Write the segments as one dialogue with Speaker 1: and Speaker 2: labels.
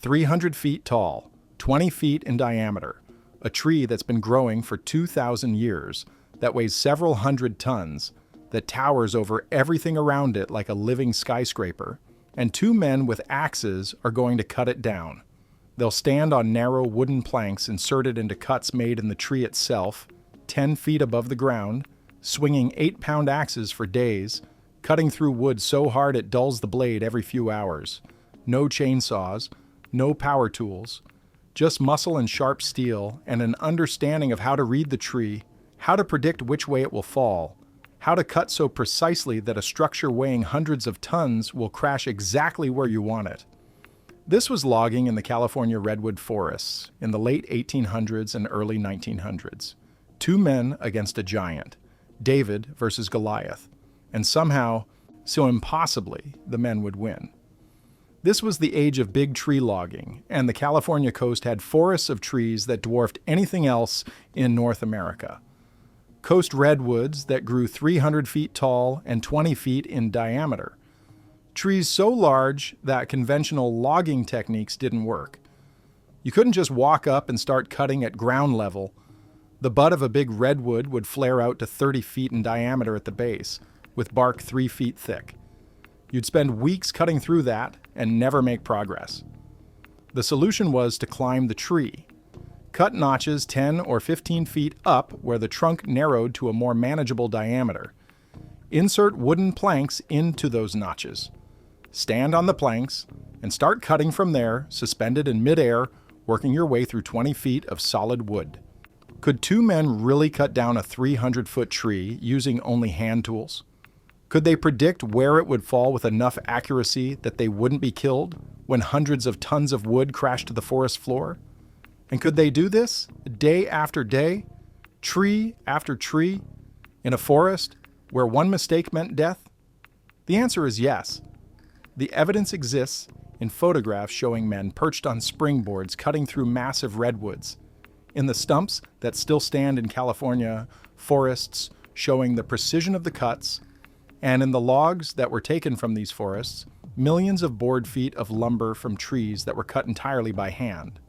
Speaker 1: 300 feet tall, 20 feet in diameter, a tree that's been growing for 2,000 years, that weighs several hundred tons, that towers over everything around it like a living skyscraper, and two men with axes are going to cut it down. They'll stand on narrow wooden planks inserted into cuts made in the tree itself, 10 feet above the ground, swinging 8-pound axes for days, cutting through wood so hard it dulls the blade every few hours. No chainsaws, no power tools, just muscle and sharp steel and an understanding of how to read the tree, how to predict which way it will fall, how to cut so precisely that a structure weighing hundreds of tons will crash exactly where you want it. This was logging in the California redwood forests in the late 1800s and early 1900s. Two men against a giant, David versus Goliath, and somehow, so impossibly, the men would win. This was the age of big tree logging, and the California coast had forests of trees that dwarfed anything else in North America. Coast redwoods that grew 300 feet tall and 20 feet in diameter. Trees so large that conventional logging techniques didn't work. You couldn't just walk up and start cutting at ground level. The butt of a big redwood would flare out to 30 feet in diameter at the base, with bark 3 feet thick. You'd spend weeks cutting through that and never make progress. The solution was to climb the tree. Cut notches 10 or 15 feet up where the trunk narrowed to a more manageable diameter. Insert wooden planks into those notches. Stand on the planks and start cutting from there, suspended in midair, working your way through 20 feet of solid wood. Could two men really cut down a 300-foot tree using only hand tools? Could they predict where it would fall with enough accuracy that they wouldn't be killed when hundreds of tons of wood crashed to the forest floor? And could they do this day after day, tree after tree, in a forest where one mistake meant death? The answer is yes. The evidence exists in photographs showing men perched on springboards cutting through massive redwoods, in the stumps that still stand in California forests showing the precision of the cuts, and in the logs that were taken from these forests, millions of board feet of lumber from trees that were cut entirely by hand.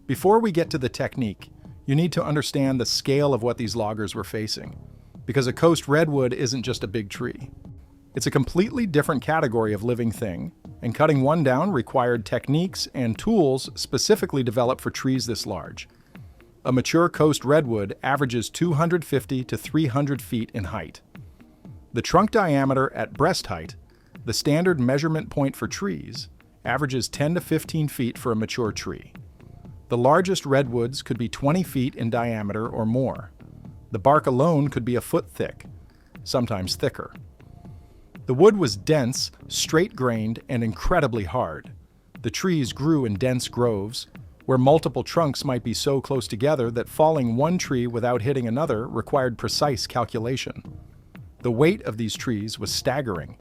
Speaker 1: Before we get to the technique, you need to understand the scale of what these loggers were facing, because a coast redwood isn't just a big tree. It's a completely different category of living thing, and cutting one down required techniques and tools specifically developed for trees this large. A mature coast redwood averages 250 to 300 feet in height. The trunk diameter at breast height, the standard measurement point for trees, averages 10 to 15 feet for a mature tree. The largest redwoods could be 20 feet in diameter or more. The bark alone could be a foot thick, sometimes thicker. The wood was dense, straight-grained, and incredibly hard. The trees grew in dense groves, where multiple trunks might be so close together that falling one tree without hitting another required precise calculation. The weight of these trees was staggering.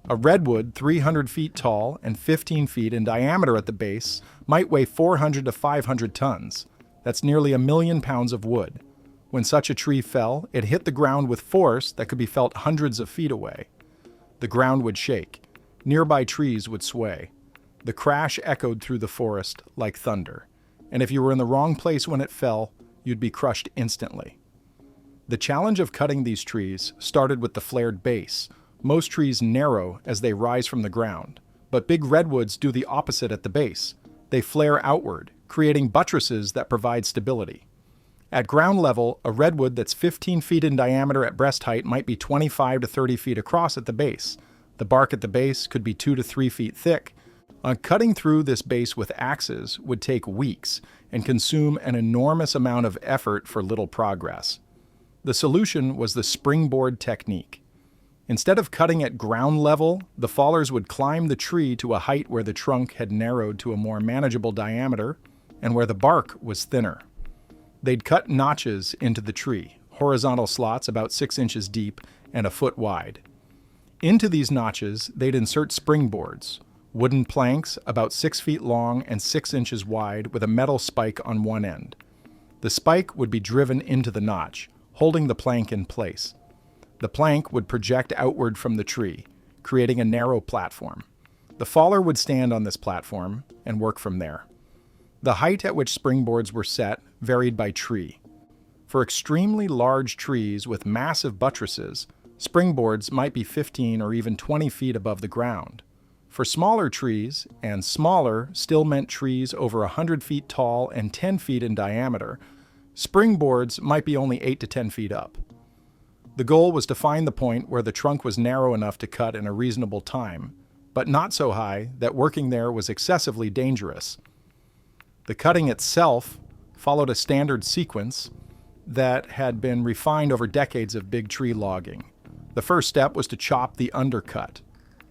Speaker 1: A redwood 300 feet tall and 15 feet in diameter at the base might weigh 400 to 500 tons. That's nearly 1 million pounds of wood. When such a tree fell, it hit the ground with force that could be felt hundreds of feet away. The ground would shake. Nearby trees would sway. The crash echoed through the forest like thunder. And if you were in the wrong place when it fell, you'd be crushed instantly. The challenge of cutting these trees started with the flared base. Most trees narrow as they rise from the ground, but big redwoods do the opposite at the base. They flare outward, creating buttresses that provide stability. At ground level, a redwood that's 15 feet in diameter at breast height might be 25 to 30 feet across at the base. The bark at the base could be 2 to 3 feet thick. Cutting through this base with axes would take weeks and consume an enormous amount of effort for little progress. The solution was the springboard technique. Instead of cutting at ground level, the fallers would climb the tree to a height where the trunk had narrowed to a more manageable diameter and where the bark was thinner. They'd cut notches into the tree, horizontal slots about 6 inches deep and a foot wide. Into these notches, they'd insert springboards, wooden planks about 6 feet long and 6 inches wide with a metal spike on one end. The spike would be driven into the notch, holding the plank in place. The plank would project outward from the tree, creating a narrow platform. The faller would stand on this platform and work from there. The height at which springboards were set varied by tree. For extremely large trees with massive buttresses, springboards might be 15 or even 20 feet above the ground. For smaller trees, and smaller still meant trees over 100 feet tall and 10 feet in diameter, springboards might be only 8 to 10 feet up. The goal was to find the point where the trunk was narrow enough to cut in a reasonable time, but not so high that working there was excessively dangerous. The cutting itself followed a standard sequence that had been refined over decades of big tree logging. The first step was to chop the undercut,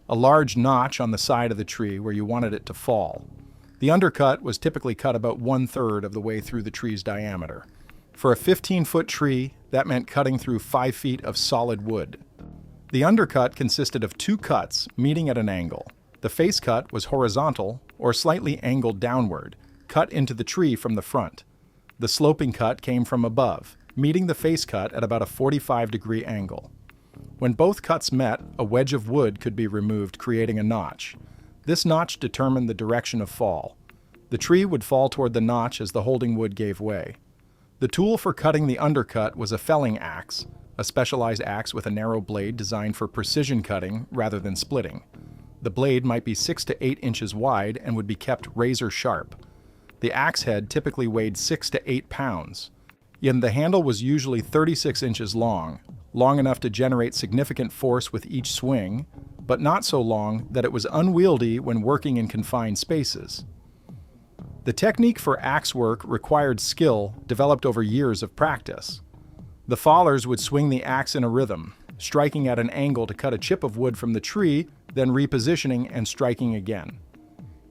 Speaker 1: a large notch on the side of the tree where you wanted it to fall. The undercut was typically cut about 1/3 of the way through the tree's diameter. For a 15-foot tree, that meant cutting through 5 feet of solid wood. The undercut consisted of 2 cuts meeting at an angle. The face cut was horizontal or slightly angled downward, cut into the tree from the front. The sloping cut came from above, meeting the face cut at about a 45-degree angle. When both cuts met, a wedge of wood could be removed, creating a notch. This notch determined the direction of fall. The tree would fall toward the notch as the holding wood gave way. The tool for cutting the undercut was a felling axe, a specialized axe with a narrow blade designed for precision cutting rather than splitting. The blade might be 6 to 8 inches wide and would be kept razor sharp. The axe head typically weighed 6 to 8 pounds, yet the handle was usually 36 inches long enough to generate significant force with each swing, but not so long that it was unwieldy when working in confined spaces. The technique for axe work required skill developed over years of practice. The fallers would swing the axe in a rhythm, striking at an angle to cut a chip of wood from the tree, then repositioning and striking again.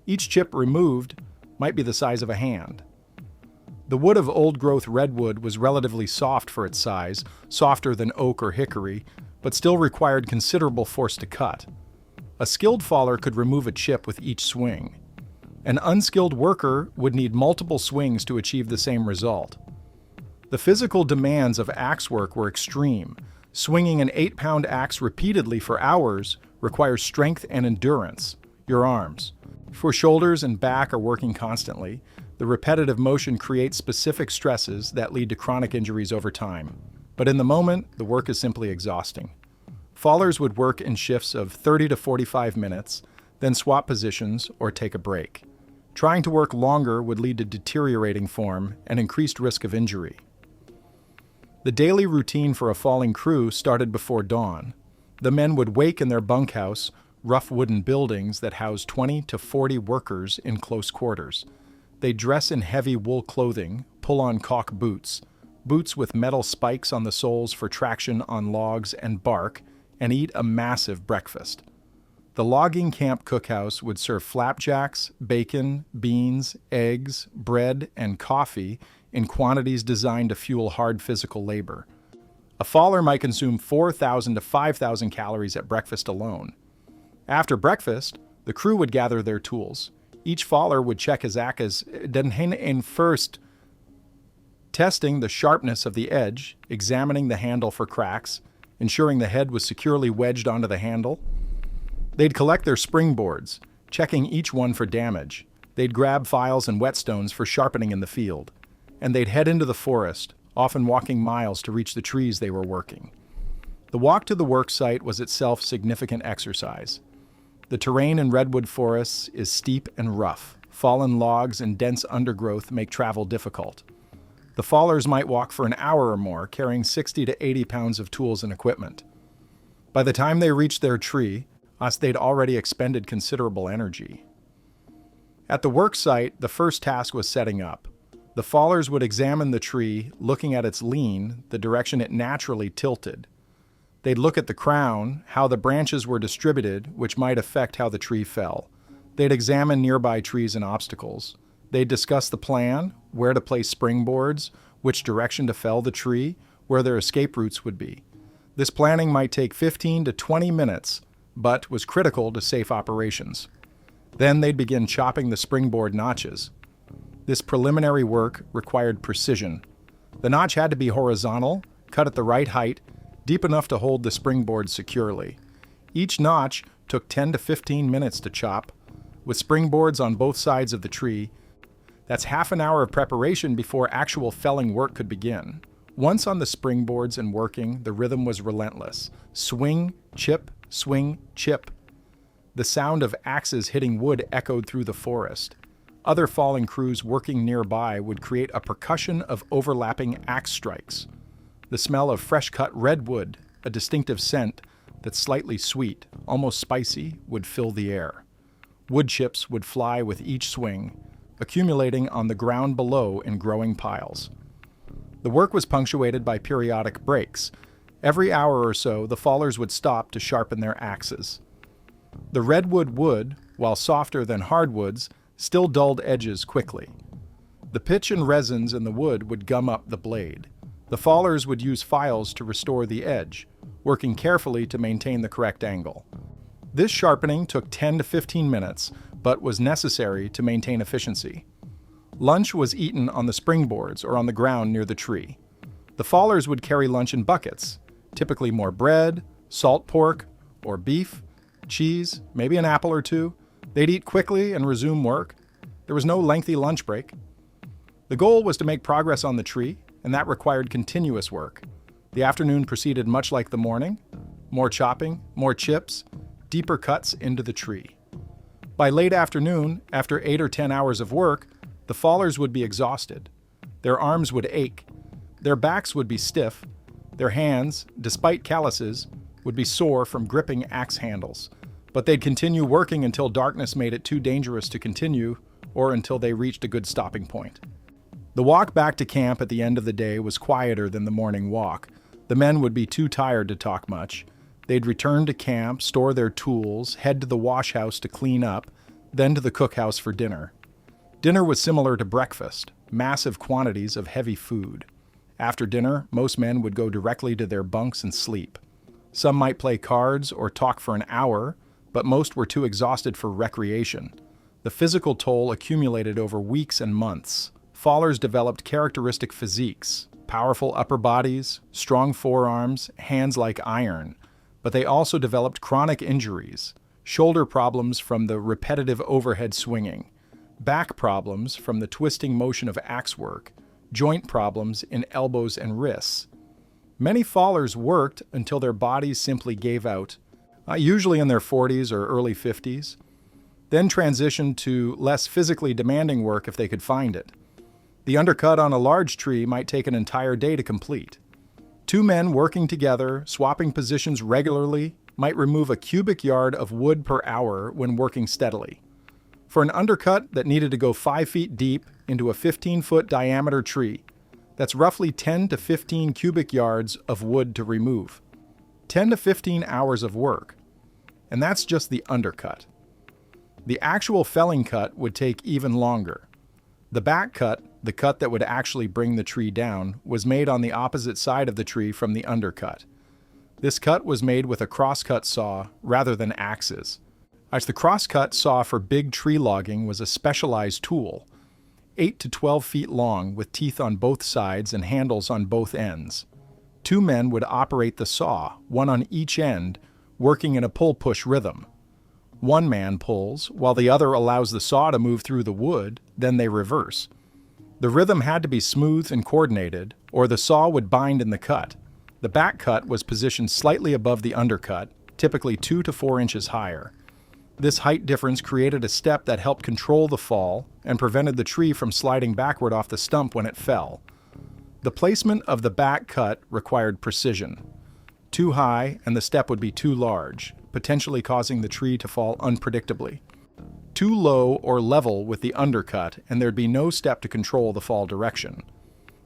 Speaker 1: Each chip removed might be the size of a hand. The wood of old-growth redwood was relatively soft for its size, softer than oak or hickory, but still required considerable force to cut. A skilled faller could remove a chip with each swing. An unskilled worker would need multiple swings to achieve the same result. The physical demands of axe work were extreme. Swinging an 8-pound axe repeatedly for hours requires strength and endurance. Your arms, for shoulders and back, are working constantly. The repetitive motion creates specific stresses that lead to chronic injuries over time. But in the moment, the work is simply exhausting. Fallers would work in shifts of 30 to 45 minutes, then swap positions or take a break. Trying to work longer would lead to deteriorating form and increased risk of injury. The daily routine for a falling crew started before dawn. The men would wake in their bunkhouse, rough wooden buildings that housed 20 to 40 workers in close quarters. They dress in heavy wool clothing, pull on caulk boots with metal spikes on the soles for traction on logs and bark, and eat a massive breakfast. The logging camp cookhouse would serve flapjacks, bacon, beans, eggs, bread, and coffee in quantities designed to fuel hard physical labor. A faller might consume 4,000 to 5,000 calories at breakfast alone. After breakfast, the crew would gather their tools. Each faller would check his axe in first, testing the sharpness of the edge, examining the handle for cracks, ensuring the head was securely wedged onto the handle. They'd collect their springboards, checking each one for damage. They'd grab files and whetstones for sharpening in the field. And they'd head into the forest, often walking miles to reach the trees they were working. The walk to the work site was itself significant exercise. The terrain in redwood forests is steep and rough. Fallen logs and dense undergrowth make travel difficult. The fallers might walk for an hour or more, carrying 60 to 80 pounds of tools and equipment. By the time they reached their tree, they'd already expended considerable energy. At the work site, the first task was setting up. The fallers would examine the tree, looking at its lean, the direction it naturally tilted. They'd look at the crown, how the branches were distributed, which might affect how the tree fell. They'd examine nearby trees and obstacles. They'd discuss the plan, where to place springboards, which direction to fell the tree, where their escape routes would be. This planning might take 15 to 20 minutes, but was critical to safe operations. Then they'd begin chopping the springboard notches. This preliminary work required precision. The notch had to be horizontal, cut at the right height, deep enough to hold the springboard securely. Each notch took 10 to 15 minutes to chop, with springboards on both sides of the tree. That's half an hour of preparation before actual felling work could begin. Once on the springboards and working, the rhythm was relentless. Swing, chip, swing, chip. The sound of axes hitting wood echoed through the forest. Other falling crews working nearby would create a percussion of overlapping axe strikes. The smell of fresh-cut redwood, a distinctive scent that's slightly sweet, almost spicy, would fill the air. Wood chips would fly with each swing, accumulating on the ground below in growing piles. The work was punctuated by periodic breaks. Every hour or so, the fallers would stop to sharpen their axes. The redwood wood, while softer than hardwoods, still dulled edges quickly. The pitch and resins in the wood would gum up the blade. The fallers would use files to restore the edge, working carefully to maintain the correct angle. This sharpening took 10 to 15 minutes, but was necessary to maintain efficiency. Lunch was eaten on the springboards or on the ground near the tree. The fallers would carry lunch in buckets, typically more bread, salt pork, or beef, cheese, maybe an apple or two. They'd eat quickly and resume work. There was no lengthy lunch break. The goal was to make progress on the tree, and that required continuous work. The afternoon proceeded much like the morning. More chopping, more chips, deeper cuts into the tree. By late afternoon, after 8 or 10 hours of work, the fallers would be exhausted. Their arms would ache. Their backs would be stiff. Their hands, despite calluses, would be sore from gripping axe handles. But they'd continue working until darkness made it too dangerous to continue, or until they reached a good stopping point. The walk back to camp at the end of the day was quieter than the morning walk. The men would be too tired to talk much. They'd return to camp, store their tools, head to the wash house to clean up, then to the cookhouse for dinner. Dinner was similar to breakfast, massive quantities of heavy food. After dinner, most men would go directly to their bunks and sleep. Some might play cards or talk for an hour, but most were too exhausted for recreation. The physical toll accumulated over weeks and months. Fallers developed characteristic physiques, powerful upper bodies, strong forearms, hands like iron, but they also developed chronic injuries, shoulder problems from the repetitive overhead swinging, back problems from the twisting motion of axe work, joint problems in elbows and wrists. Many fallers worked until their bodies simply gave out, usually in their 40s or early 50s, then transitioned to less physically demanding work if they could find it. The undercut on a large tree might take an entire day to complete. Two men working together, swapping positions regularly, might remove a cubic yard of wood per hour when working steadily. For an undercut that needed to go 5 feet deep into a 15-foot diameter tree, that's roughly 10 to 15 cubic yards of wood to remove. 10 to 15 hours of work. And that's just the undercut. The actual felling cut would take even longer. The back cut, the cut that would actually bring the tree down, was made on the opposite side of the tree from the undercut. This cut was made with a crosscut saw rather than axes. As the crosscut saw for big tree logging was a specialized tool, 8 to 12 feet long with teeth on both sides and handles on both ends. Two men would operate the saw, one on each end, working in a pull-push rhythm. One man pulls, while the other allows the saw to move through the wood, then they reverse. The rhythm had to be smooth and coordinated, or the saw would bind in the cut. The back cut was positioned slightly above the undercut, typically 2 to 4 inches higher. This height difference created a step that helped control the fall and prevented the tree from sliding backward off the stump when it fell. The placement of the back cut required precision. Too high and the step would be too large, potentially causing the tree to fall unpredictably. Too low or level with the undercut, and there'd be no step to control the fall direction.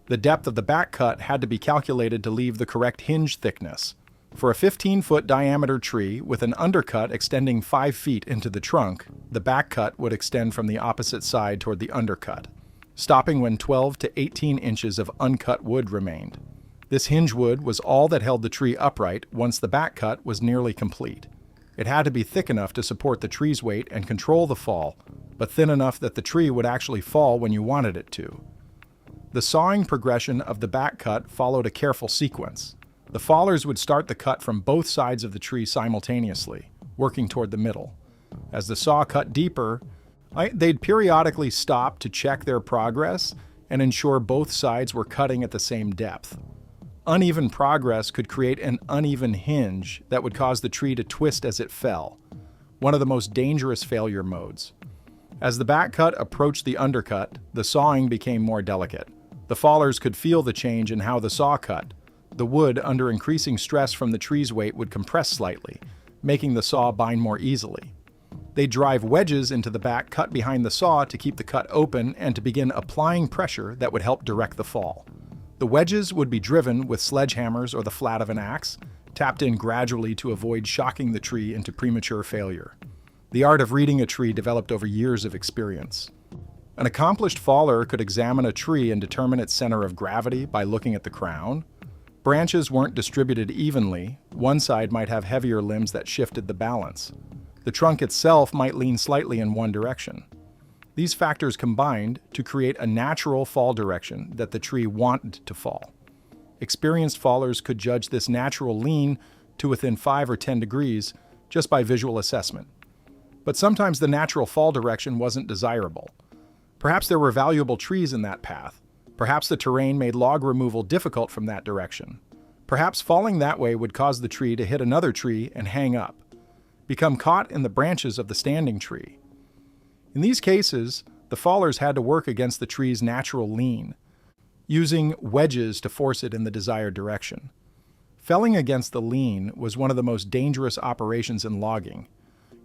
Speaker 1: The depth of the back cut had to be calculated to leave the correct hinge thickness. For a 15-foot diameter tree with an undercut extending 5 feet into the trunk, the back cut would extend from the opposite side toward the undercut, stopping when 12 to 18 inches of uncut wood remained. This hinge wood was all that held the tree upright once the back cut was nearly complete. It had to be thick enough to support the tree's weight and control the fall, but thin enough that the tree would actually fall when you wanted it to. The sawing progression of the back cut followed a careful sequence. The fallers would start the cut from both sides of the tree simultaneously, working toward the middle. As the saw cut deeper, they'd periodically stop to check their progress and ensure both sides were cutting at the same depth. Uneven progress could create an uneven hinge that would cause the tree to twist as it fell, one of the most dangerous failure modes. As the back cut approached the undercut, the sawing became more delicate. The fallers could feel the change in how the saw cut. The wood, under increasing stress from the tree's weight, would compress slightly, making the saw bind more easily. They'd drive wedges into the back cut behind the saw to keep the cut open and to begin applying pressure that would help direct the fall. The wedges would be driven with sledgehammers or the flat of an axe, tapped in gradually to avoid shocking the tree into premature failure. The art of reading a tree developed over years of experience. An accomplished faller could examine a tree and determine its center of gravity by looking at the crown. Branches weren't distributed evenly. One side might have heavier limbs that shifted the balance. The trunk itself might lean slightly in one direction. These factors combined to create a natural fall direction that the tree wanted to fall. Experienced fallers could judge this natural lean to within 5 or 10 degrees just by visual assessment. But sometimes the natural fall direction wasn't desirable. Perhaps there were valuable trees in that path. Perhaps the terrain made log removal difficult from that direction. Perhaps falling that way would cause the tree to hit another tree and hang up, become caught in the branches of the standing tree. In these cases, the fallers had to work against the tree's natural lean, using wedges to force it in the desired direction. Felling against the lean was one of the most dangerous operations in logging.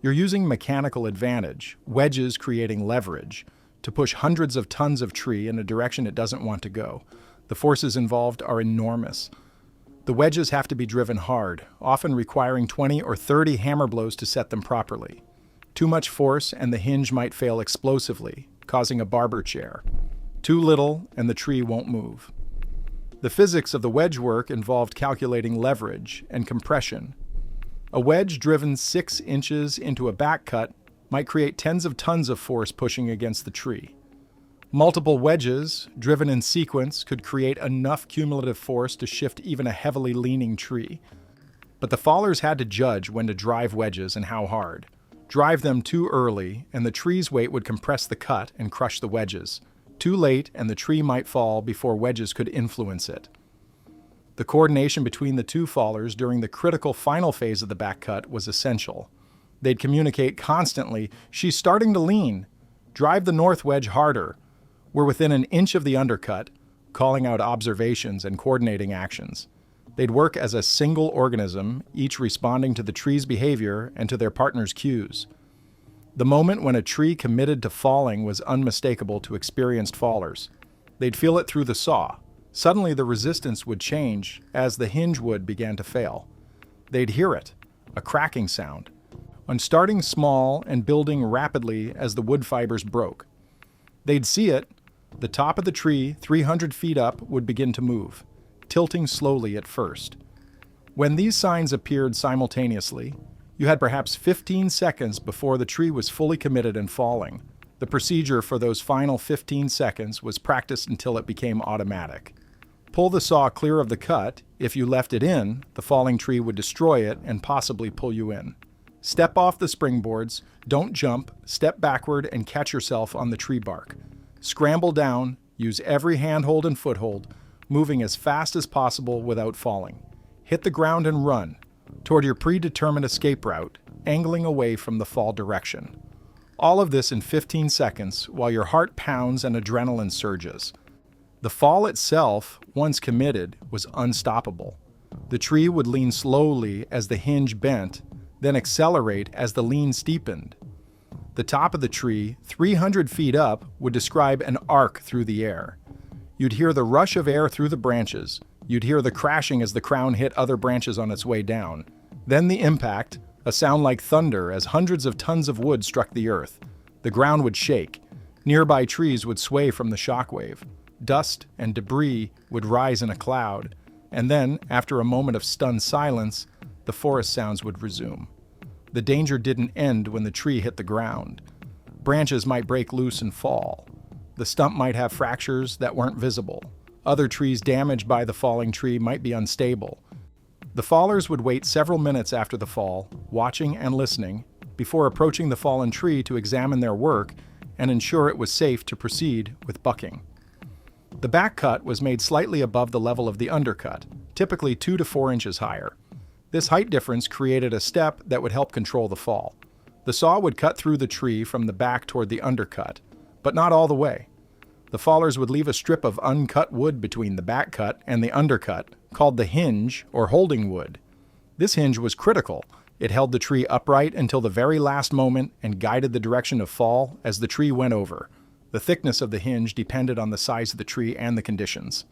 Speaker 1: You're using mechanical advantage, wedges creating leverage, to push hundreds of tons of tree in a direction it doesn't want to go. The forces involved are enormous. The wedges have to be driven hard, often requiring 20 or 30 hammer blows to set them properly. Too much force and the hinge might fail explosively, causing a barber chair. Too little and the tree won't move. The physics of the wedge work involved calculating leverage and compression. A wedge driven 6 inches into a back cut might create tens of tons of force pushing against the tree. Multiple wedges, driven in sequence, could create enough cumulative force to shift even a heavily leaning tree. But the fallers had to judge when to drive wedges and how hard. Drive them too early, and the tree's weight would compress the cut and crush the wedges. Too late, and the tree might fall before wedges could influence it. The coordination between the two fallers during the critical final phase of the back cut was essential. They'd communicate constantly, "She's starting to lean. Drive the north wedge harder." We're within an inch of the undercut, calling out observations and coordinating actions. They'd work as a single organism, each responding to the tree's behavior and to their partner's cues. The moment when a tree committed to falling was unmistakable to experienced fallers. They'd feel it through the saw. Suddenly the resistance would change as the hinge wood began to fail. They'd hear it, a cracking sound, on starting small and building rapidly as the wood fibers broke. They'd see it. The top of the tree, 300 feet up, would begin to move, tilting slowly at first. When these signs appeared simultaneously, you had perhaps 15 seconds before the tree was fully committed and falling. The procedure for those final 15 seconds was practiced until it became automatic. Pull the saw clear of the cut. If you left it in, the falling tree would destroy it and possibly pull you in. Step off the springboards, don't jump, step backward and catch yourself on the tree bark. Scramble down, use every handhold and foothold, moving as fast as possible without falling. Hit the ground and run toward your predetermined escape route, angling away from the fall direction. All of this in 15 seconds while your heart pounds and adrenaline surges. The fall itself, once committed, was unstoppable. The tree would lean slowly as the hinge bent, then accelerate as the lean steepened. The top of the tree, 300 feet up, would describe an arc through the air. You'd hear the rush of air through the branches. You'd hear the crashing as the crown hit other branches on its way down. Then the impact, a sound like thunder as hundreds of tons of wood struck the earth. The ground would shake. Nearby trees would sway from the shockwave. Dust and debris would rise in a cloud. And then, after a moment of stunned silence, the forest sounds would resume. The danger didn't end when the tree hit the ground. Branches might break loose and fall. The stump might have fractures that weren't visible. Other trees damaged by the falling tree might be unstable. The fallers would wait several minutes after the fall, watching and listening, before approaching the fallen tree to examine their work and ensure it was safe to proceed with bucking. The back cut was made slightly above the level of the undercut, typically 2 to 4 inches higher. This height difference created a step that would help control the fall. The saw would cut through the tree from the back toward the undercut, but not all the way. The fallers would leave a strip of uncut wood between the back cut and the undercut, called the hinge or holding wood. This hinge was critical. It held the tree upright until the very last moment and guided the direction of fall as the tree went over. The thickness of the hinge depended on the size of the tree and the conditions.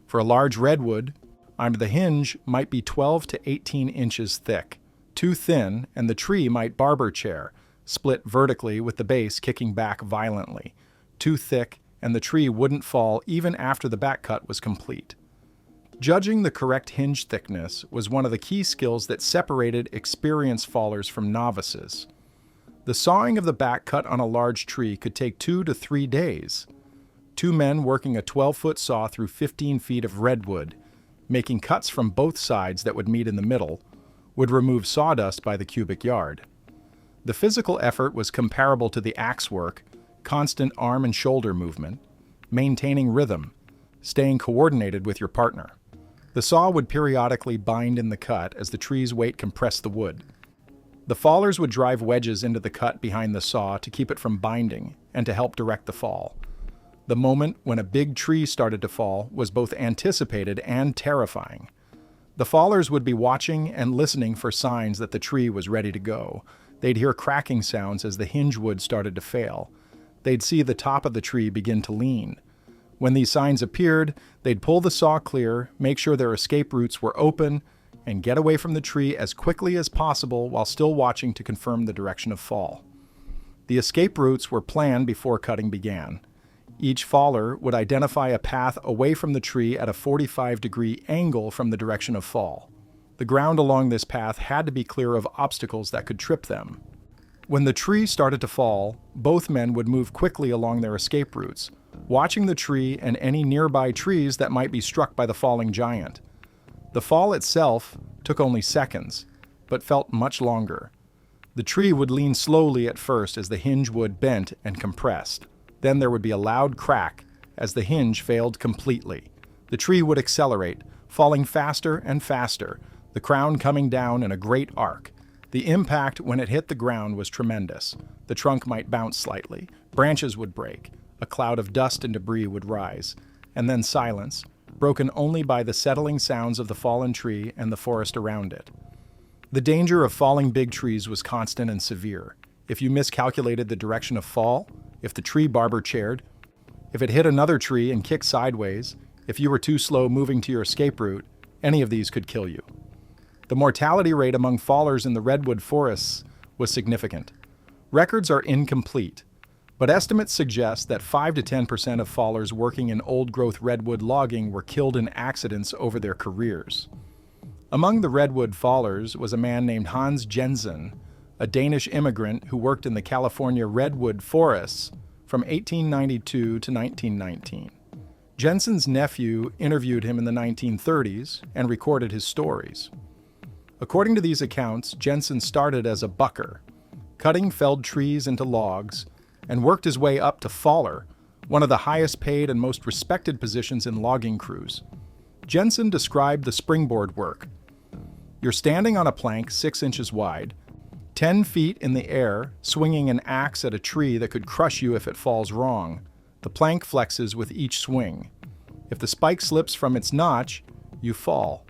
Speaker 1: For a large redwood, the hinge might be 12 to 18 inches thick. Too thin, and the tree might barber chair, split vertically with the base kicking back violently. Too thick, and the tree wouldn't fall even after the back cut was complete. Judging the correct hinge thickness was one of the key skills that separated experienced fallers from novices. The sawing of the back cut on a large tree could take 2 to 3 days. 2 men working a 12-foot saw through 15 feet of redwood, making cuts from both sides that would meet in the middle, would remove sawdust by the cubic yard. The physical effort was comparable to the axe work, constant arm and shoulder movement, maintaining rhythm, staying coordinated with your partner. The saw would periodically bind in the cut as the tree's weight compressed the wood. The fallers would drive wedges into the cut behind the saw to keep it from binding and to help direct the fall. The moment when a big tree started to fall was both anticipated and terrifying. The fallers would be watching and listening for signs that the tree was ready to go. They'd hear cracking sounds as the hinge wood started to fail. They'd see the top of the tree begin to lean. When these signs appeared, they'd pull the saw clear, make sure their escape routes were open, and get away from the tree as quickly as possible while still watching to confirm the direction of fall. The escape routes were planned before cutting began. Each faller would identify a path away from the tree at a 45-degree angle from the direction of fall. The ground along this path had to be clear of obstacles that could trip them. When the tree started to fall, both men would move quickly along their escape routes, watching the tree and any nearby trees that might be struck by the falling giant. The fall itself took only seconds, but felt much longer. The tree would lean slowly at first as the hinge wood bent and compressed. Then there would be a loud crack as the hinge failed completely. The tree would accelerate, falling faster and faster, the crown coming down in a great arc. The impact when it hit the ground was tremendous. The trunk might bounce slightly, branches would break, a cloud of dust and debris would rise, and then silence, broken only by the settling sounds of the fallen tree and the forest around it. The danger of falling big trees was constant and severe. If you miscalculated the direction of fall, if the tree barber chaired, if it hit another tree and kicked sideways, if you were too slow moving to your escape route, any of these could kill you. The mortality rate among fallers in the redwood forests was significant. Records are incomplete, but estimates suggest that 5 to 10% of fallers working in old-growth redwood logging were killed in accidents over their careers. Among the redwood fallers was a man named Hans Jensen, a Danish immigrant who worked in the California redwood forests from 1892 to 1919. Jensen's nephew interviewed him in the 1930s and recorded his stories. According to these accounts, Jensen started as a bucker, cutting felled trees into logs, and worked his way up to faller, one of the highest paid and most respected positions in logging crews. Jensen described the springboard work. You're standing on a plank 6 inches wide, 10 feet in the air, swinging an axe at a tree that could crush you if it falls wrong. The plank flexes with each swing. If the spike slips from its notch, you fall.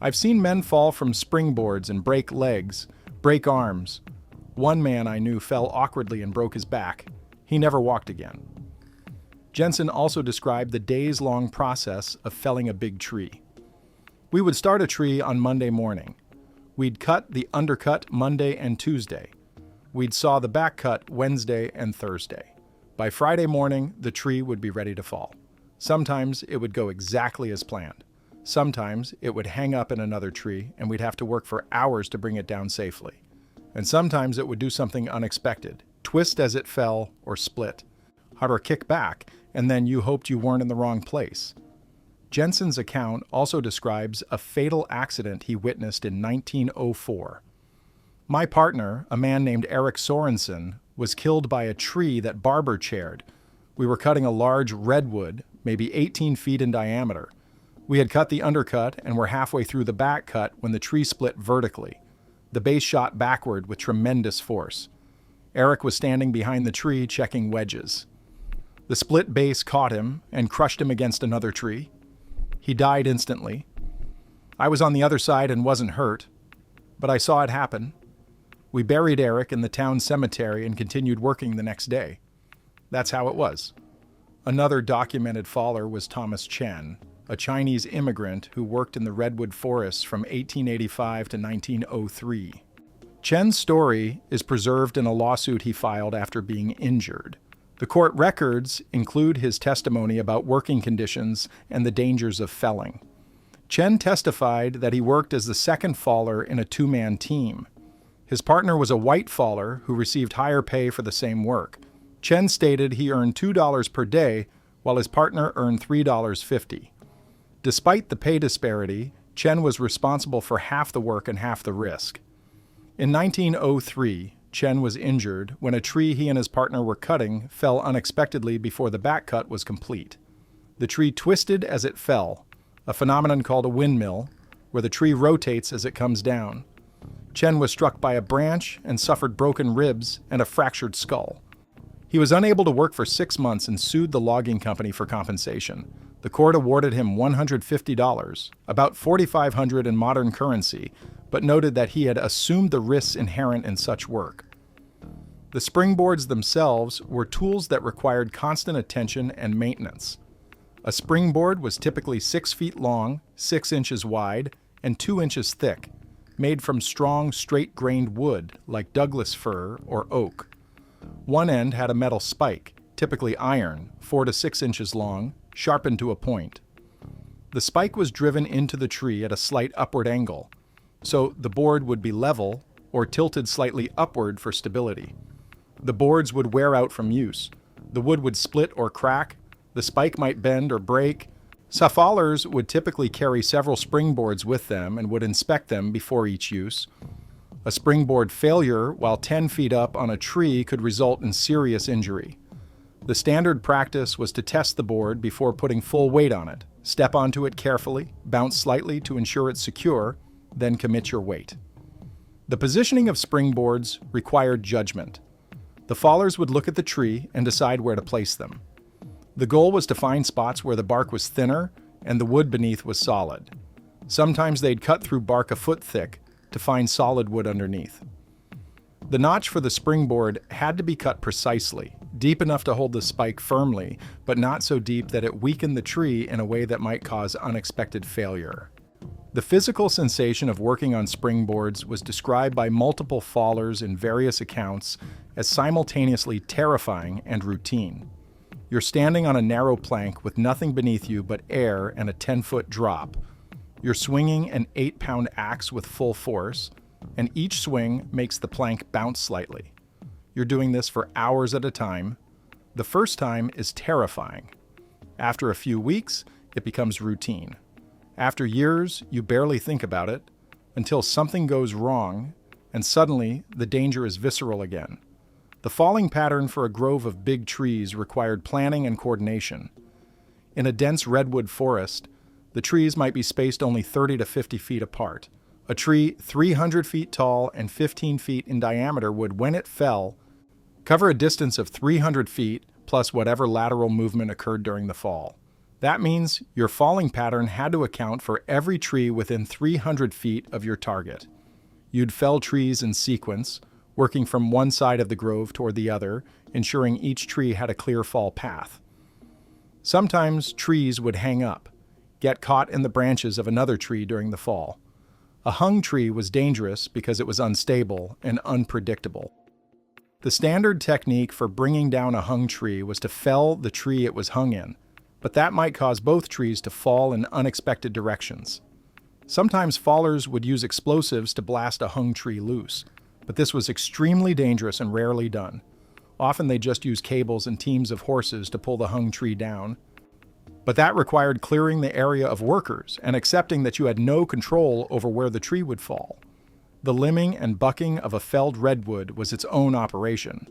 Speaker 1: I've seen men fall from springboards and break legs, break arms. One man I knew fell awkwardly and broke his back. He never walked again. Jensen also described the days-long process of felling a big tree. We would start a tree on Monday morning. We'd cut the undercut Monday and Tuesday. We'd saw the back cut Wednesday and Thursday. By Friday morning, the tree would be ready to fall. Sometimes it would go exactly as planned. Sometimes it would hang up in another tree and we'd have to work for hours to bring it down safely. And sometimes it would do something unexpected, twist as it fell or split, or kick back, and then you hoped you weren't in the wrong place. Jensen's account also describes a fatal accident he witnessed in 1904. My partner, a man named Eric Sorensen, was killed by a tree that Barber chaired. We were cutting a large redwood, maybe 18 feet in diameter. We had cut the undercut and were halfway through the back cut when the tree split vertically. The base shot backward with tremendous force. Eric was standing behind the tree checking wedges. The split base caught him and crushed him against another tree. He died instantly. I was on the other side and wasn't hurt, but I saw it happen. We buried Eric in the town cemetery and continued working the next day. That's how it was. Another documented faller was Thomas Chen, a Chinese immigrant who worked in the Redwood forests from 1885 to 1903. Chen's story is preserved in a lawsuit he filed after being injured. The court records include his testimony about working conditions and the dangers of felling. Chen testified that he worked as the second faller in a two-man team. His partner was a white faller who received higher pay for the same work. Chen stated he earned $2 per day, while his partner earned $3.50. Despite the pay disparity, Chen was responsible for half the work and half the risk. In 1903, Chen was injured when a tree he and his partner were cutting fell unexpectedly before the back cut was complete. The tree twisted as it fell, a phenomenon called a windmill, where the tree rotates as it comes down. Chen was struck by a branch and suffered broken ribs and a fractured skull. He was unable to work for 6 months and sued the logging company for compensation. The court awarded him $150, about $4,500 in modern currency, but noted that he had assumed the risks inherent in such work. The springboards themselves were tools that required constant attention and maintenance. A springboard was typically 6 feet long, 6 inches wide, and 2 inches thick, made from strong, straight-grained wood like Douglas fir or oak. One end had a metal spike, typically iron, 4 to 6 inches long, sharpened to a point. The spike was driven into the tree at a slight upward angle, so the board would be level or tilted slightly upward for stability. The boards would wear out from use. The wood would split or crack, the spike might bend or break. Fallers would typically carry several springboards with them and would inspect them before each use. A springboard failure while 10 feet up on a tree could result in serious injury. The standard practice was to test the board before putting full weight on it. Step onto it carefully, bounce slightly to ensure it's secure, then commit your weight. The positioning of springboards required judgment. The fallers would look at the tree and decide where to place them. The goal was to find spots where the bark was thinner and the wood beneath was solid. Sometimes they'd cut through bark a foot thick to find solid wood underneath. The notch for the springboard had to be cut precisely, deep enough to hold the spike firmly, but not so deep that it weakened the tree in a way that might cause unexpected failure. The physical sensation of working on springboards was described by multiple fallers in various accounts as simultaneously terrifying and routine. You're standing on a narrow plank with nothing beneath you but air and a 10-foot drop. You're swinging an 8-pound axe with full force, and each swing makes the plank bounce slightly. You're doing this for hours at a time. The first time is terrifying. After a few weeks, it becomes routine. After years, you barely think about it, until something goes wrong, and suddenly the danger is visceral again. The falling pattern for a grove of big trees required planning and coordination. In a dense redwood forest, the trees might be spaced only 30 to 50 feet apart. A tree 300 feet tall and 15 feet in diameter would, when it fell, cover a distance of 300 feet plus whatever lateral movement occurred during the fall. That means your falling pattern had to account for every tree within 300 feet of your target. You'd fell trees in sequence, working from one side of the grove toward the other, ensuring each tree had a clear fall path. Sometimes trees would hang up, get caught in the branches of another tree during the fall. A hung tree was dangerous because it was unstable and unpredictable. The standard technique for bringing down a hung tree was to fell the tree it was hung in, but that might cause both trees to fall in unexpected directions. Sometimes fallers would use explosives to blast a hung tree loose, but this was extremely dangerous and rarely done. Often they just use cables and teams of horses to pull the hung tree down. But that required clearing the area of workers and accepting that you had no control over where the tree would fall. The limbing and bucking of a felled redwood was its own operation.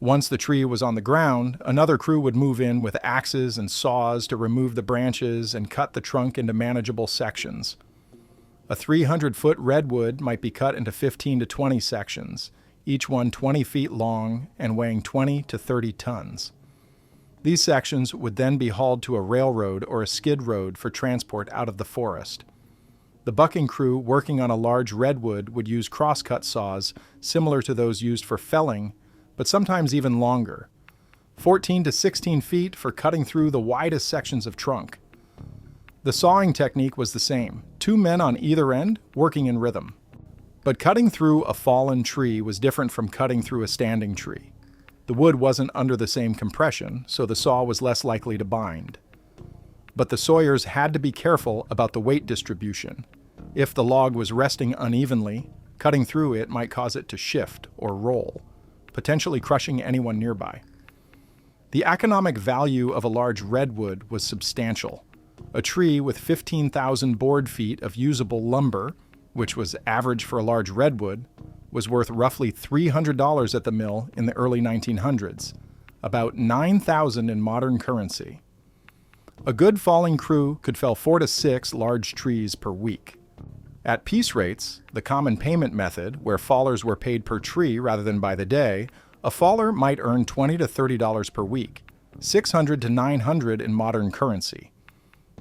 Speaker 1: Once the tree was on the ground, another crew would move in with axes and saws to remove the branches and cut the trunk into manageable sections. A 300-foot redwood might be cut into 15 to 20 sections, each one 20 feet long and weighing 20 to 30 tons. These sections would then be hauled to a railroad or a skid road for transport out of the forest. The bucking crew working on a large redwood would use crosscut saws similar to those used for felling, but sometimes even longer, 14 to 16 feet for cutting through the widest sections of trunk. The sawing technique was the same, 2 men on either end working in rhythm. But cutting through a fallen tree was different from cutting through a standing tree. The wood wasn't under the same compression, so the saw was less likely to bind. But the sawyers had to be careful about the weight distribution. If the log was resting unevenly, cutting through it might cause it to shift or roll, potentially crushing anyone nearby. The economic value of a large redwood was substantial. A tree with 15,000 board feet of usable lumber, which was average for a large redwood, was worth roughly $300 at the mill in the early 1900s, about $9,000 in modern currency. A good falling crew could fell 4 to 6 large trees per week. At piece rates, the common payment method, where fallers were paid per tree rather than by the day, a faller might earn $20 to $30 per week, $600 to $900 in modern currency.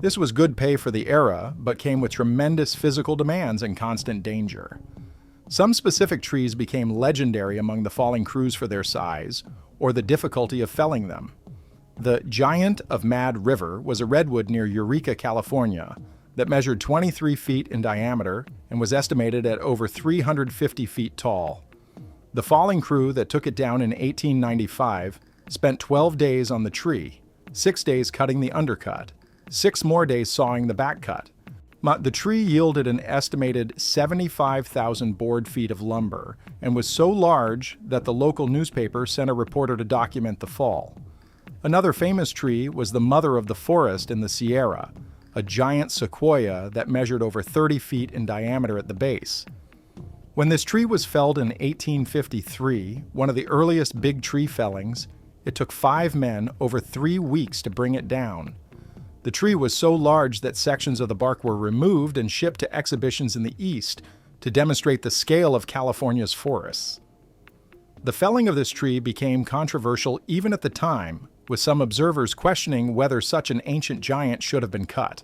Speaker 1: This was good pay for the era, but came with tremendous physical demands and constant danger. Some specific trees became legendary among the falling crews for their size, or the difficulty of felling them. The Giant of Mad River was a redwood near Eureka, California, that measured 23 feet in diameter and was estimated at over 350 feet tall. The falling crew that took it down in 1895 spent 12 days on the tree, 6 days cutting the undercut, 6 more days sawing the back cut. The tree yielded an estimated 75,000 board feet of lumber and was so large that the local newspaper sent a reporter to document the fall. Another famous tree was the mother of the forest in the Sierra, a giant sequoia that measured over 30 feet in diameter at the base. When this tree was felled in 1853, one of the earliest big tree fellings, it took 5 men over 3 weeks to bring it down. The tree was so large that sections of the bark were removed and shipped to exhibitions in the East to demonstrate the scale of California's forests. The felling of this tree became controversial even at the time, with some observers questioning whether such an ancient giant should have been cut.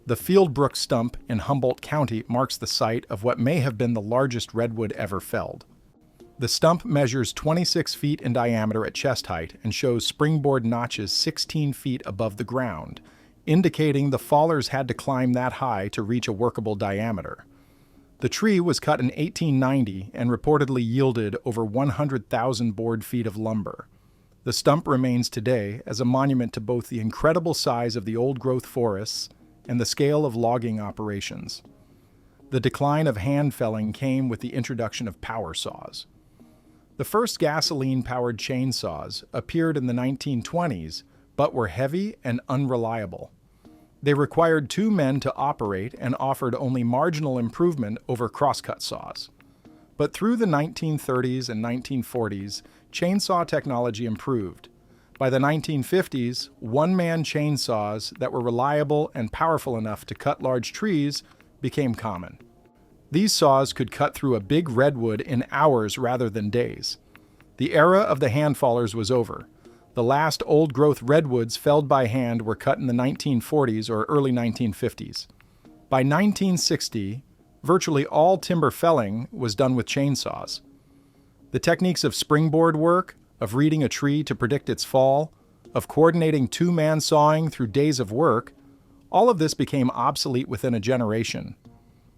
Speaker 1: The Fieldbrook stump in Humboldt County marks the site of what may have been the largest redwood ever felled. The stump measures 26 feet in diameter at chest height and shows springboard notches 16 feet above the ground, indicating the fallers had to climb that high to reach a workable diameter. The tree was cut in 1890 and reportedly yielded over 100,000 board feet of lumber. The stump remains today as a monument to both the incredible size of the old-growth forests and the scale of logging operations. The decline of hand felling came with the introduction of power saws. The first gasoline-powered chainsaws appeared in the 1920s, but were heavy and unreliable. They required 2 men to operate and offered only marginal improvement over crosscut saws. But through the 1930s and 1940s, chainsaw technology improved. By the 1950s, one-man chainsaws that were reliable and powerful enough to cut large trees became common. These saws could cut through a big redwood in hours rather than days. The era of the hand fallers was over. The last old-growth redwoods felled by hand were cut in the 1940s or early 1950s. By 1960, virtually all timber felling was done with chainsaws. The techniques of springboard work, of reading a tree to predict its fall, of coordinating 2-man sawing through days of work, all of this became obsolete within a generation.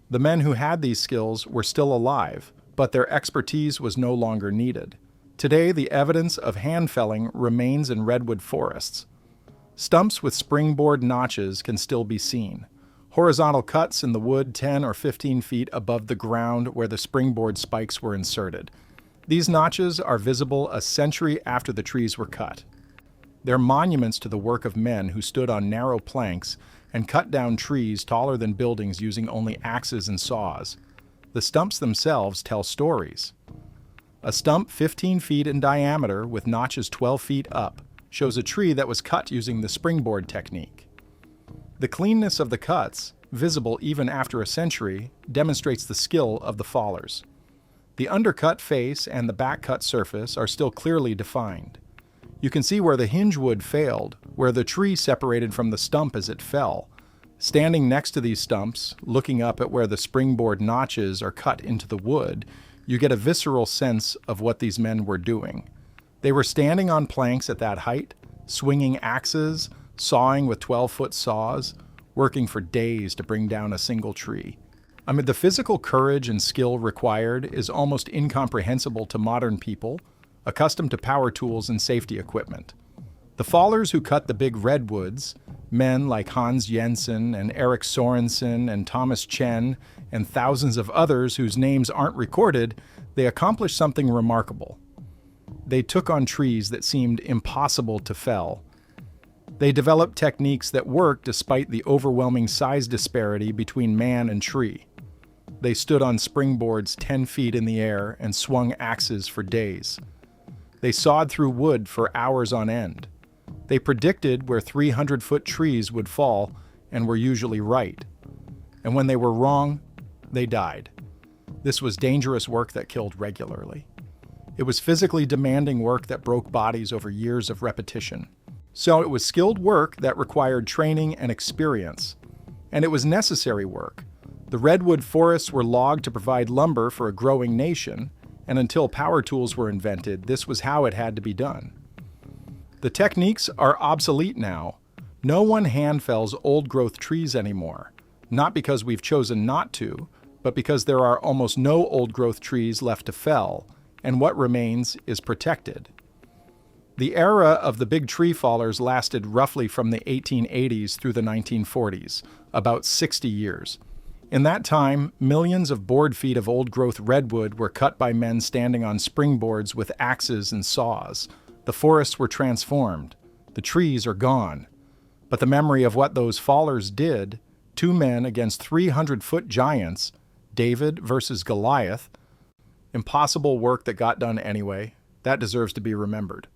Speaker 1: The men who had these skills were still alive, but their expertise was no longer needed. Today, the evidence of hand felling remains in redwood forests. Stumps with springboard notches can still be seen. Horizontal cuts in the wood 10 or 15 feet above the ground where the springboard spikes were inserted. These notches are visible a century after the trees were cut. They're monuments to the work of men who stood on narrow planks and cut down trees taller than buildings using only axes and saws. The stumps themselves tell stories. A stump 15 feet in diameter with notches 12 feet up shows a tree that was cut using the springboard technique. The cleanness of the cuts, visible even after a century, demonstrates the skill of the fallers. The undercut face and the back cut surface are still clearly defined. You can see where the hinge wood failed, where the tree separated from the stump as it fell. Standing next to these stumps, looking up at where the springboard notches are cut into the wood, you get a visceral sense of what these men were doing. They were standing on planks at that height, swinging axes, sawing with 12-foot saws, working for days to bring down a single tree. The physical courage and skill required is almost incomprehensible to modern people, accustomed to power tools and safety equipment. The fallers who cut the big redwoods, men like Hans Jensen and Erik Sorensen and Thomas Chen and thousands of others whose names aren't recorded, they accomplished something remarkable. They took on trees that seemed impossible to fell. They developed techniques that worked despite the overwhelming size disparity between man and tree. They stood on springboards 10 feet in the air and swung axes for days. They sawed through wood for hours on end. They predicted where 300-foot trees would fall and were usually right. And when they were wrong, they died. This was dangerous work that killed regularly. It was physically demanding work that broke bodies over years of repetition. So it was skilled work that required training and experience. And it was necessary work. The redwood forests were logged to provide lumber for a growing nation, and until power tools were invented, this was how it had to be done. The techniques are obsolete now. No one hand fells old-growth trees anymore, not because we've chosen not to, but because there are almost no old-growth trees left to fell, and what remains is protected. The era of the big tree fallers lasted roughly from the 1880s through the 1940s, about 60 years. In that time, millions of board feet of old-growth redwood were cut by men standing on springboards with axes and saws. The forests were transformed. The trees are gone. But the memory of what those fallers did, 2 men against 300-foot giants, David versus Goliath, impossible work that got done anyway, that deserves to be remembered.